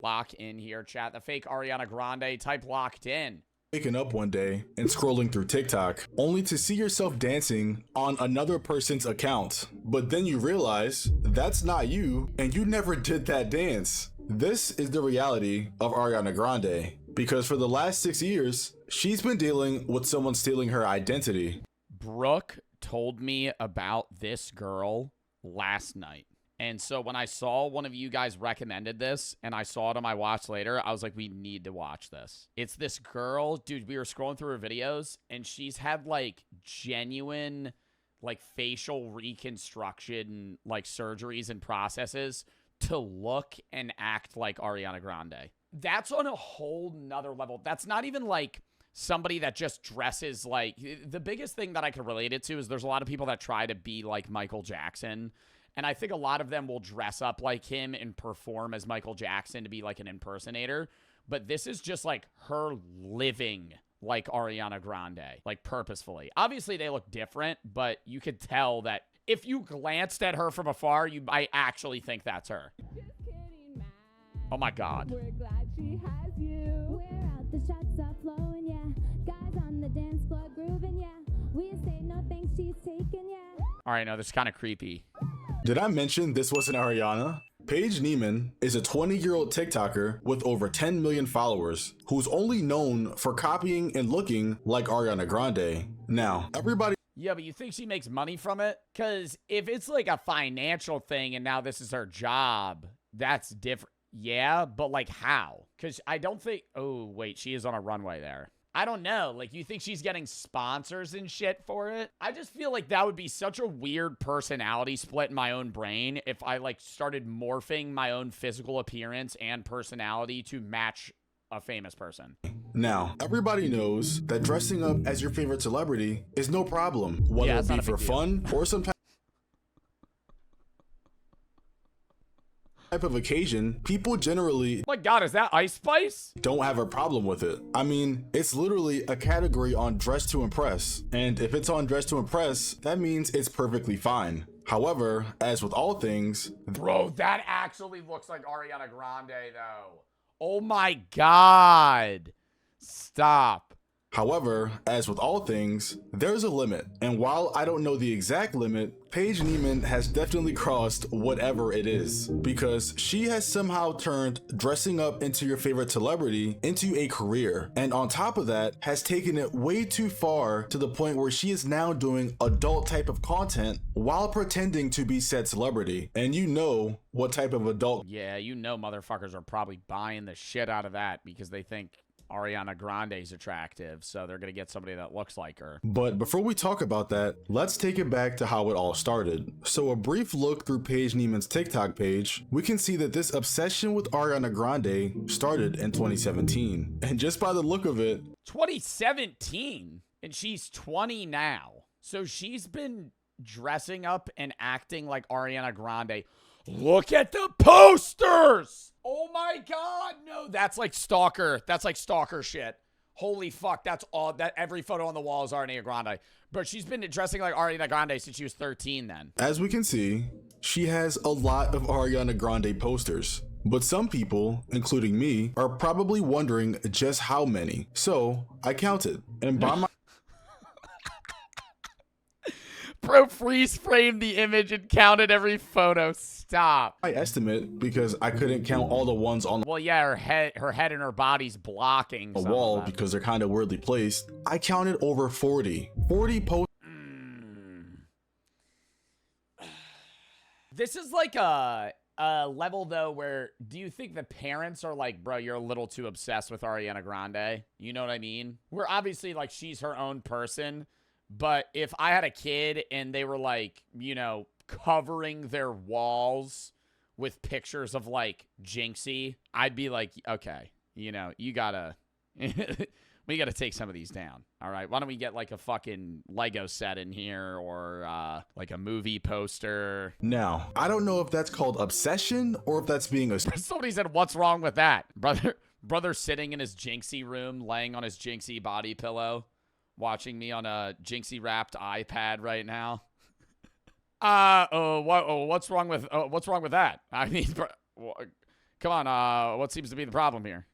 Lock in here, chat. The fake Ariana Grande. Type locked in. Waking up one day and scrolling through TikTok, only to see yourself dancing on another person's account. But then you realize that's not you, and you never did that dance. This is the reality of Ariana Grande, because for the last 6 years, she's been dealing with someone stealing her identity. Brooke told me about this girl last night. And so when I saw one of you guys recommended this and I saw it on my watch later, I was like, we need to watch this. It's this girl, dude, we were scrolling through her videos and she's had like genuine like facial reconstruction, like surgeries and processes to look and act like Ariana Grande. That's on a whole nother level. That's not even like somebody that just dresses like, the biggest thing that I could relate it to is there's a lot of people that try to be like Michael Jackson. And I think a lot of them will dress up like him and perform as Michael Jackson to be like an impersonator. But this is just like her living like Ariana Grande, like purposefully. Obviously, they look different, but you could tell that if you glanced at her from afar, you might actually think that's her. Oh my God. We're glad she has you. We're out, the shots are flowing, yeah. Guys on the dance floor grooving, yeah. We say no thanks, she's taken, yeah. All right, no, this is kind of creepy. Did I mention this wasn't Ariana? Paige Neiman is a 20-year-old TikToker with over 10 million followers who's only known for copying and looking like Ariana Grande. Now, everybody... Yeah, but you think she makes money from it? Because if it's like a financial thing and now this is her job, that's different. Yeah, but like how? Because I don't think... Oh, wait, she is on a runway there. I don't know. Like, you think she's getting sponsors and shit for it? I just feel like that would be such a weird personality split in my own brain if I, like, started morphing my own physical appearance and personality to match a famous person. Now, everybody knows that dressing up as your favorite celebrity is no problem, whether it be for fun or some type of occasion. People generally, my God, is that Ice Spice? Don't have a problem with it. I mean, it's literally a category on Dress to Impress, and if it's on Dress to Impress, that means it's perfectly fine. However, as with all things, bro, that actually looks like Ariana Grande though. Oh my God. Stop. However, as with all things, there's a limit. And while I don't know the exact limit, Paige Neiman has definitely crossed whatever it is, because she has somehow turned dressing up into your favorite celebrity into a career. And on top of that, has taken it way too far to the point where she is now doing adult type of content while pretending to be said celebrity. And you know what type of adult. Yeah, you know motherfuckers are probably buying the shit out of that because they think Ariana Grande's attractive, so they're gonna get somebody that looks like her. But before we talk about that, let's take it back to how it all started. So a brief look through Paige Neiman's TikTok page, we can see that this obsession with Ariana Grande started in 2017. And just by the look of it, 2017? And she's 20 now. So she's been dressing up and acting like Ariana Grande. Look at the posters! Oh my God, no, that's like stalker. That's like stalker shit. Holy fuck, that's all, that every photo on the wall is Ariana Grande. But she's been dressing like Ariana Grande since she was 13 then. As we can see, she has a lot of Ariana Grande posters. But some people, including me, are probably wondering just how many. So I counted, and by my Bro, freeze framed the image and counted every photo. Stop. I estimate, because I couldn't count all the ones on well, yeah, her head and her body's blocking the wall because they're kind of weirdly placed. I counted over 40 posters. This is like a level though where do you think the parents are like, bro, you're a little too obsessed with Ariana Grande? You know what I mean? Where obviously like she's her own person. But if I had a kid and they were like, you know, covering their walls with pictures of like Jinxie, I'd be like, okay, you know, you gotta, we gotta take some of these down. All right. Why don't we get like a fucking Lego set in here or like a movie poster? Now, I don't know if that's called obsession or if that's being a... Somebody said, what's wrong with that? Brother sitting in his Jinxie room, laying on his Jinxie body pillow, watching me on a Jinxie wrapped iPad right now. What's wrong with that? I mean, Come on, what seems to be the problem here?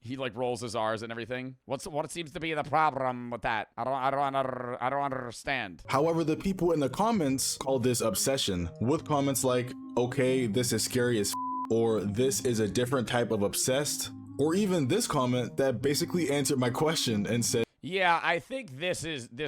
He like rolls his R's and everything. What seems to be the problem with that? I don't understand. However, the people in the comments call this obsession, with comments like, okay, this is scary as or this is a different type of obsessed, or even this comment that basically answered my question and said, yeah, I think this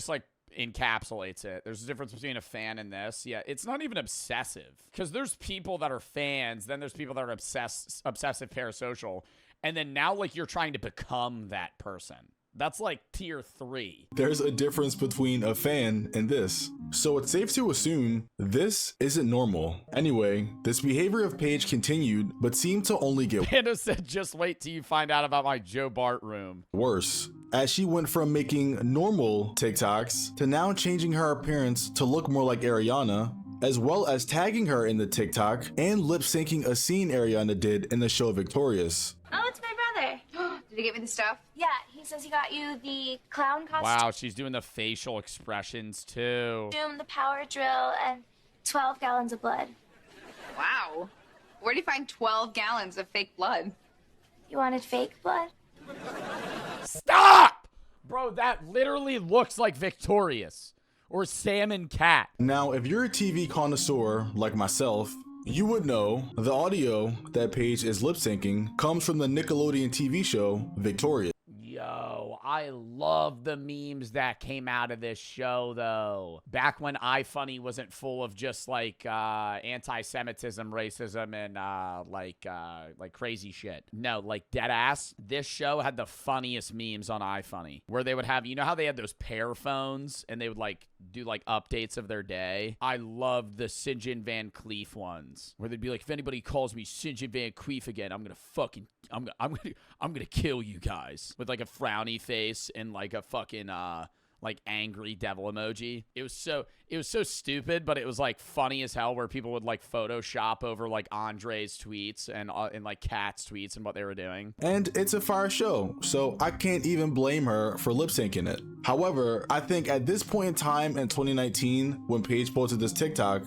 like encapsulates it. There's a difference between a fan and this. Yeah, it's not even obsessive, because there's people that are fans, then there's people that are obsessive parasocial, and then now like you're trying to become that person. That's like tier 3. There's a difference between a fan and this. So it's safe to assume this isn't normal. Anyway, this behavior of Paige continued, but seemed to only get Panda said, just wait till you find out about my Joe Bart room. worse, as she went from making normal TikToks to now changing her appearance to look more like Ariana, as well as tagging her in the TikTok and lip syncing a scene Ariana did in the show Victorious. Oh, it's my brother. Did he get me the stuff? Yeah, he says he got you the clown costume, Wow, she's doing the facial expressions too. the power drill, and 12 gallons of blood. Wow. Where'd he find 12 gallons of fake blood? You wanted fake blood? Stop! Bro, that literally looks like Victorious or Sam and Cat. Now, if you're a TV connoisseur like myself, you would know the audio that Paige is lip syncing comes from the Nickelodeon TV show Victorious. Yo, I love the memes that came out of this show, though. Back when iFunny wasn't full of just like anti-Semitism, racism, and like crazy shit. No, like dead ass. This show had the funniest memes on iFunny, where they would have, you know how they had those pair phones and they would like do like updates of their day. I loved the St. John Van Cleef ones, where they'd be like, if anybody calls me St. John Van Cleef again, I'm gonna kill you guys, with like a frowny face and like a fucking like angry devil emoji. It was so stupid, but it was like funny as hell, where people would like Photoshop over like Andre's tweets and like Kat's tweets and what they were doing. And it's a fire show, so I can't even blame her for lip syncing it. However, I think at this point in time in 2019, when Paige posted this TikTok,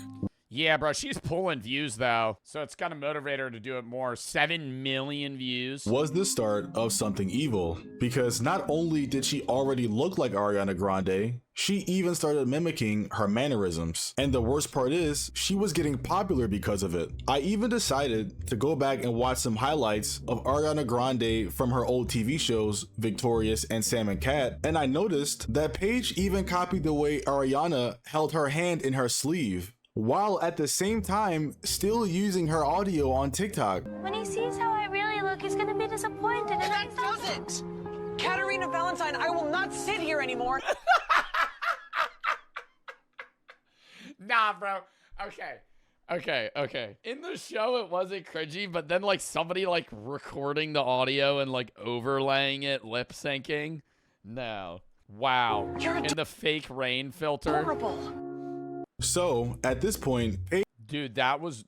yeah, bro, she's pulling views, though, so it's gonna motivate her to do it more. 7 million views. was the start of something evil, because not only did she already look like Ariana Grande, she even started mimicking her mannerisms. And the worst part is, she was getting popular because of it. I even decided to go back and watch some highlights of Ariana Grande from her old TV shows, Victorious and Sam and Cat, and I noticed that Paige even copied the way Ariana held her hand in her sleeve, while at the same time still using her audio on TikTok. When he sees how I really look, he's gonna be disappointed. And That doesn't! Katerina Valentine, I will not sit here anymore. Nah, bro. Okay. In the show, it wasn't cringy, but then like somebody like recording the audio and like overlaying it, lip syncing. No. Wow. And the fake rain filter. Horrible. So at this point, Dude, that was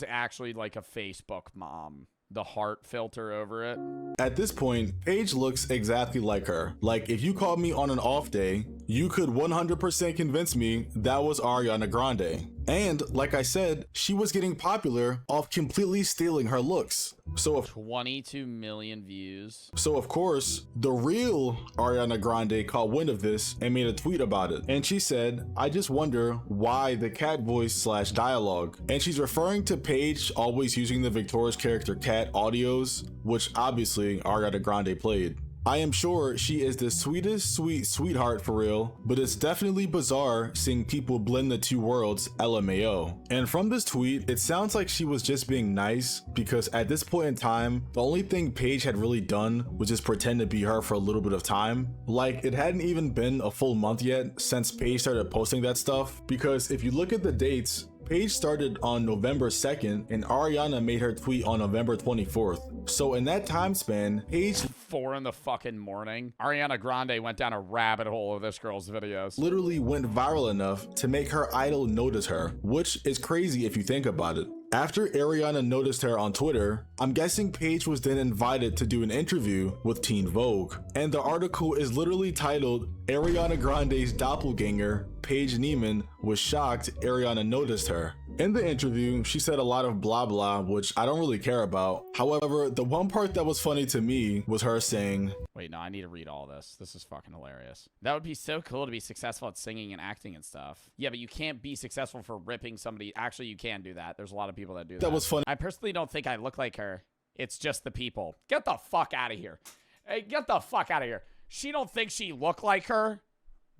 actually like a Facebook mom. The heart filter over it. At this point, Paige looks exactly like her. Like, if you called me on an off day, you could 100% convince me that was Ariana Grande. And like I said, she was getting popular off completely stealing her looks. So 22 million views. So of course, the real Ariana Grande caught wind of this and made a tweet about it. And she said, I just wonder why the cat voice / dialogue. And she's referring to Paige always using the Victorious character Cat audios, which obviously Ariana Grande played. I am sure she is the sweetest sweetheart for real, but it's definitely bizarre seeing people blend the two worlds, LMAO. And from this tweet, it sounds like she was just being nice, because at this point in time, the only thing Paige had really done was just pretend to be her for a little bit of time. Like, it hadn't even been a full month yet since Paige started posting that stuff, because if you look at the dates, Paige started on November 2nd and Ariana made her tweet on November 24th. So in that time span, Paige 4 in the fucking morning. Ariana Grande went down a rabbit hole of this girl's videos. literally went viral enough to make her idol notice her, which is crazy if you think about it. After Ariana noticed her on Twitter, I'm guessing Paige was then invited to do an interview with Teen Vogue. And the article is literally titled, Ariana Grande's doppelganger, Paige Neiman, was shocked Ariana noticed her. In the interview, she said a lot of blah blah, which I don't really care about. However, the one part that was funny to me was her saying, wait, no, I need to read all this. This is fucking hilarious. That would be so cool to be successful at singing and acting and stuff. Yeah, but you can't be successful for ripping somebody. Actually, you can do that. There's a lot of people that do that. That was funny. I personally don't think I look like her. It's just the people. Get the fuck out of here. Hey, get the fuck out of here. She don't think she look like her.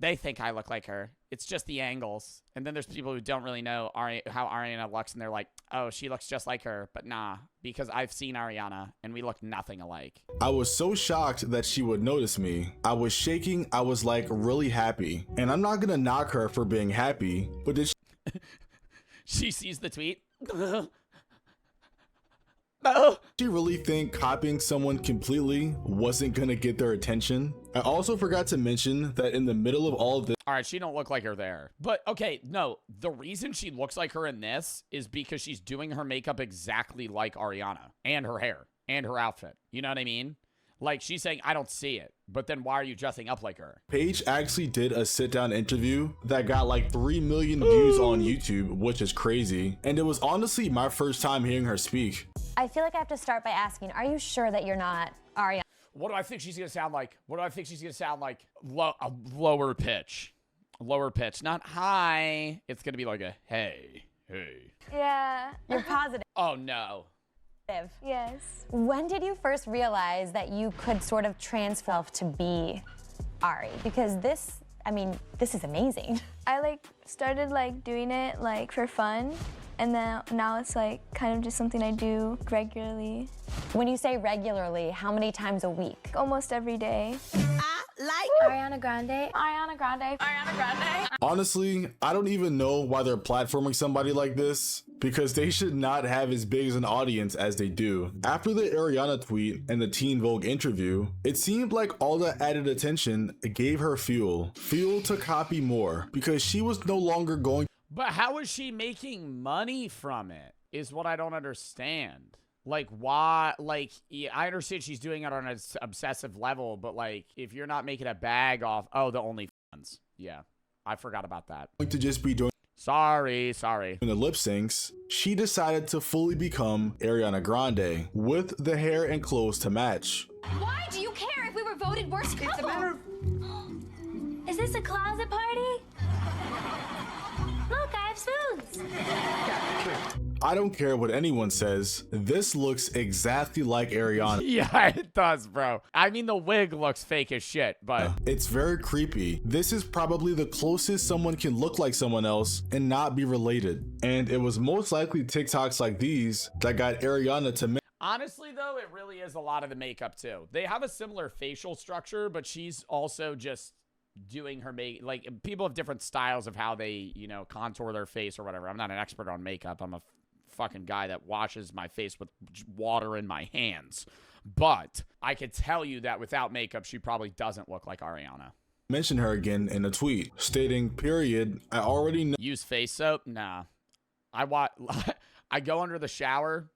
They think I look like her. It's just the angles. And then there's people who don't really know how Ariana looks, and they're like, oh, she looks just like her. But nah, because I've seen Ariana, and we look nothing alike. I was so shocked that she would notice me. I was shaking. I was like really happy. And I'm not gonna knock her for being happy, but did She sees the tweet. she really think copying someone completely wasn't gonna get their attention? I also forgot to mention that in the middle of all of this, All right, she don't look like her there. But, okay, no. The reason she looks like her in this is because she's doing her makeup exactly like Ariana. And her hair. And her outfit. You know what I mean? Like, she's saying, I don't see it. But then why are you dressing up like her? Paige actually did a sit-down interview that got like 3 million views on YouTube, which is crazy. And it was honestly my first time hearing her speak. I feel like I have to start by asking, are you sure that you're not Ariana? What do I think she's going to sound like? What do I think she's going to sound like? A lower pitch. Lower pitch. Not high. It's going to be like a hey. Yeah. You're positive. Oh, no. Yes. When did you first realize that you could sort of transform to be Ari? Because this is amazing. I started doing it for fun, and then now it's kind of just something I do regularly. When you say regularly, how many times a week? Almost every day. Ariana Grande. Ariana Grande. Ariana Grande. Honestly, I don't even know why they're platforming somebody like this, because they should not have as big as an audience as they do. After the Ariana tweet and the Teen Vogue interview, it seemed like all the added attention gave her fuel to copy more, because she was no longer going. But how is she making money from it is what I don't understand. Why? Yeah, I understand she's doing it on an obsessive level, but if you're not making a bag off, oh, the OnlyFans. Yeah, I forgot about that. To just be doing Sorry. in the lip syncs, she decided to fully become Ariana Grande with the hair and clothes to match. Why do you care if we were voted worst couple? It's a matter of... Is this a closet party? Look, I have spoons. I don't care what anyone says, this looks exactly like Ariana. Yeah, it does, bro. I mean, the wig looks fake as shit, but It's very creepy. This is probably the closest someone can look like someone else and not be related. And it was most likely TikToks like these that got Ariana to make. honestly, though, it really is a lot of the makeup, too. They have a similar facial structure, but she's also just doing her people have different styles of how they, contour their face or whatever. I'm not an expert on makeup. I'm a fucking guy that washes my face with water in my hands. But I could tell you that without makeup, she probably doesn't look like Ariana. Mention her again in a tweet, stating, period, I already know. Use face soap? Nah. I go under the shower.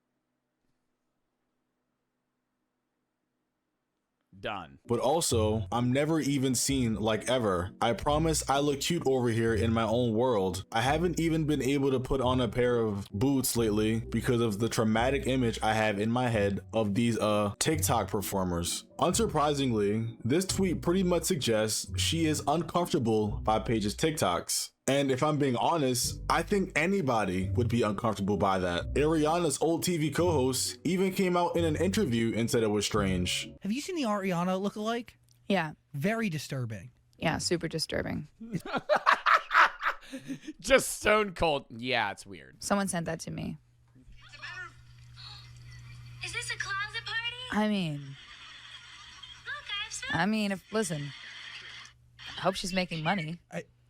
Done. But also, I'm never even seen like ever. I promise I look cute over here in my own world. I haven't even been able to put on a pair of boots lately because of the traumatic image I have in my head of these TikTok performers. Unsurprisingly, this tweet pretty much suggests she is uncomfortable by Paige's TikToks. And if I'm being honest, I think anybody would be uncomfortable by that. Ariana's old TV co-host even came out in an interview and said it was strange. Have you seen the Ariana lookalike? Yeah. Very disturbing. Yeah, super disturbing. Just stone cold. Yeah, it's weird. Someone sent that to me. Is this a closet party? I mean, Look, I have spoons. listen, I hope she's making money.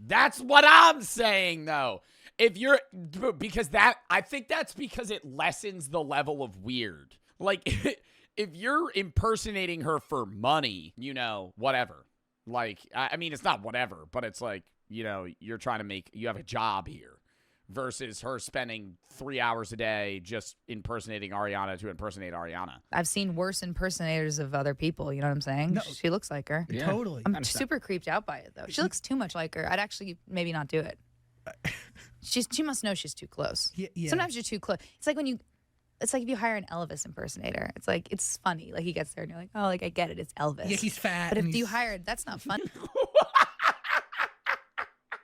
That's what I'm saying, though. I think that's because it lessens the level of weird. If you're impersonating her for money, whatever. It's not whatever, but it's you're trying to you have a job here versus her spending 3 hours a day just impersonating Ariana to impersonate Ariana. I've seen worse impersonators of other people, you know what I'm saying? No. She looks like her. Yeah. Totally. I'm super creeped out by it, though. She looks too much like her. I'd actually maybe not do it. She must know she's too close. Yeah. Sometimes you're too close. It's like if you hire an Elvis impersonator. It's like, it's funny. Like, he gets there and you're like, oh, like, I get it. It's Elvis. Yeah, he's fat. But and if you he's- hire, that's not funny.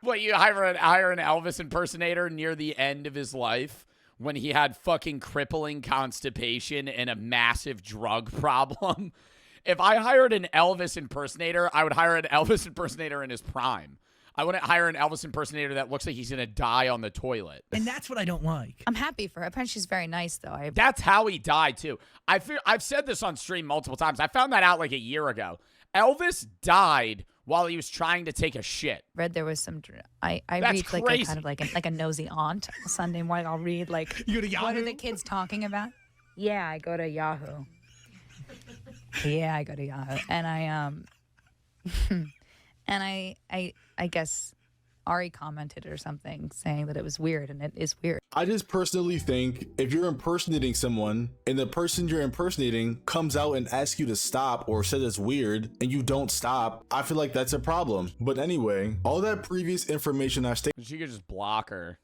What, you hire an Elvis impersonator near the end of his life when he had fucking crippling constipation and a massive drug problem? If I hired an Elvis impersonator, I would hire an Elvis impersonator in his prime. I wouldn't hire an Elvis impersonator that looks like he's going to die on the toilet. And that's what I don't like. I'm happy for her. Apparently she's very nice, though. That's how he died, too. I've said this on stream multiple times. I found that out like a year ago. Elvis died while he was trying to take a shit. Read there was some. I That's read like crazy. a kind of like a nosy aunt on Sunday morning. I'll read like, You go to what are Yahoo? the kids talking about? Yeah, I go to Yahoo. Yeah, I go to Yahoo, and I guess Ari commented or something saying that it was weird, and it is weird. I just personally think if you're impersonating someone and the person you're impersonating comes out and asks you to stop or says it's weird and you don't stop, I feel like that's a problem. But anyway, all that previous information I've stated. She could just block her.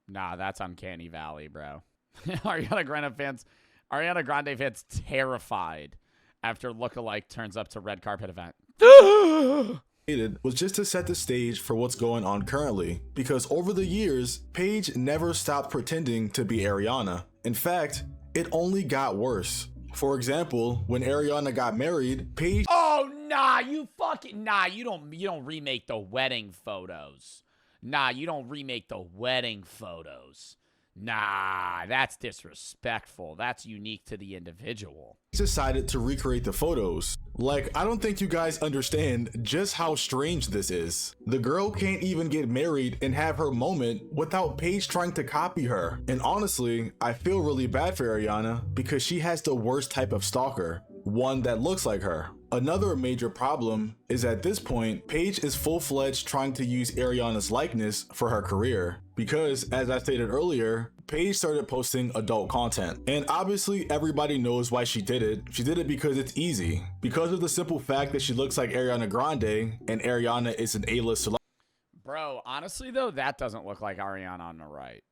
Nah, that's Uncanny Valley, bro. Ariana Grande fans terrified after lookalike turns up to red carpet event. Was just to set the stage for what's going on currently, because over the years, Paige never stopped pretending to be Ariana. In fact, it only got worse. For example, when Ariana got married, Paige— Oh, nah, you don't remake the wedding photos. Nah, you don't remake the wedding photos. Nah, that's disrespectful. That's unique to the individual. decided to recreate the photos. Like, I don't think you guys understand just how strange this is. The girl can't even get married and have her moment without Paige trying to copy her. And honestly, I feel really bad for Ariana because she has the worst type of stalker, one that looks like her. Another major problem is at this point, Paige is full-fledged trying to use Ariana's likeness for her career. Because, as I stated earlier, Paige started posting adult content. And obviously everybody knows why she did it. She did it because it's easy. Because of the simple fact that she looks like Ariana Grande, and Ariana is an A-list celebrity. Bro, honestly though, that doesn't look like Ariana on the right.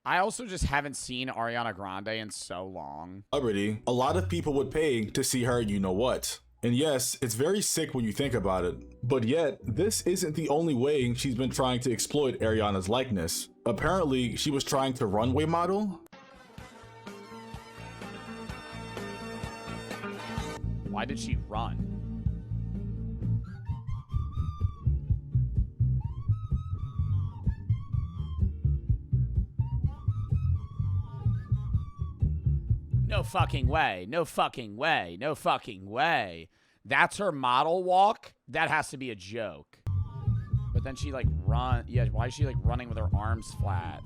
I also just haven't seen Ariana Grande in so long. A lot of people would pay to see her you know what. And yes, it's very sick when you think about it. But yet, this isn't the only way she's been trying to exploit Ariana's likeness. Apparently, she was trying to runway model. Why did she run? No fucking way. No fucking way. No fucking way. That's her model walk? That has to be a joke. But then she like run. Yeah, why is she like running with her arms flat?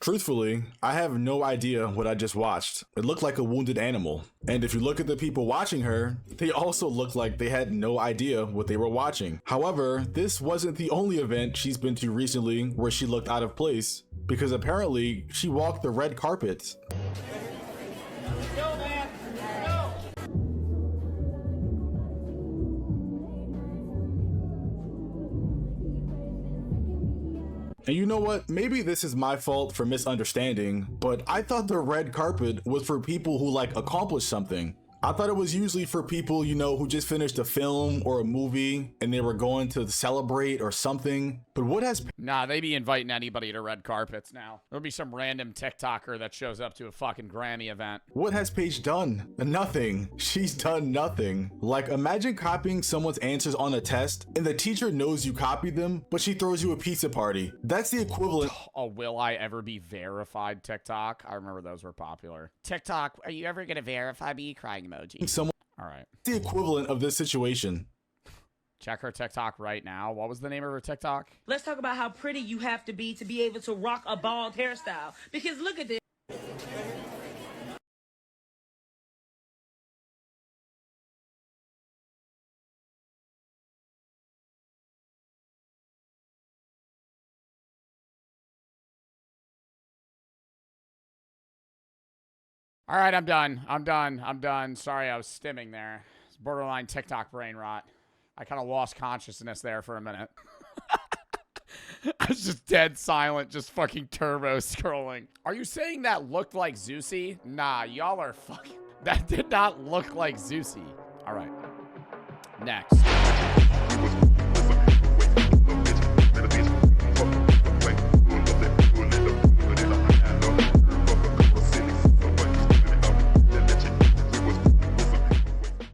Truthfully, I have no idea what I just watched. It looked like a wounded animal. And if you look at the people watching her, they also looked like they had no idea what they were watching. However, this wasn't the only event she's been to recently where she looked out of place, because apparently she walked the red carpet. And you know what? Maybe this is my fault for misunderstanding, but I thought the red carpet was for people who like accomplish something. I thought it was usually for people, you know, who just finished a film or a movie and they were going to celebrate or something. But what has— Nah, they be inviting anybody to red carpets now. There'll be some random TikToker that shows up to a fucking Grammy event. What has Paige done? Nothing. She's done nothing. Like, imagine copying someone's answers on a test and the teacher knows you copied them, but she throws you a pizza party. That's the equivalent— Oh, will I ever be verified TikTok? I remember those were popular. TikTok, are you ever gonna verify me? Crying emoji. someone— All right. the equivalent of this situation. Check her TikTok right now. What was the name of her TikTok? Let's talk about how pretty you have to be able to rock a bald hairstyle. Because look at this. All right, I'm done. Sorry, I was stimming there. It's borderline TikTok brain rot. I kind of lost consciousness there for a minute. I was just dead silent, just fucking turbo scrolling. Are you saying that looked like Zeusy? Nah, y'all are fucking... That did not look like Zeusy. All right. Next.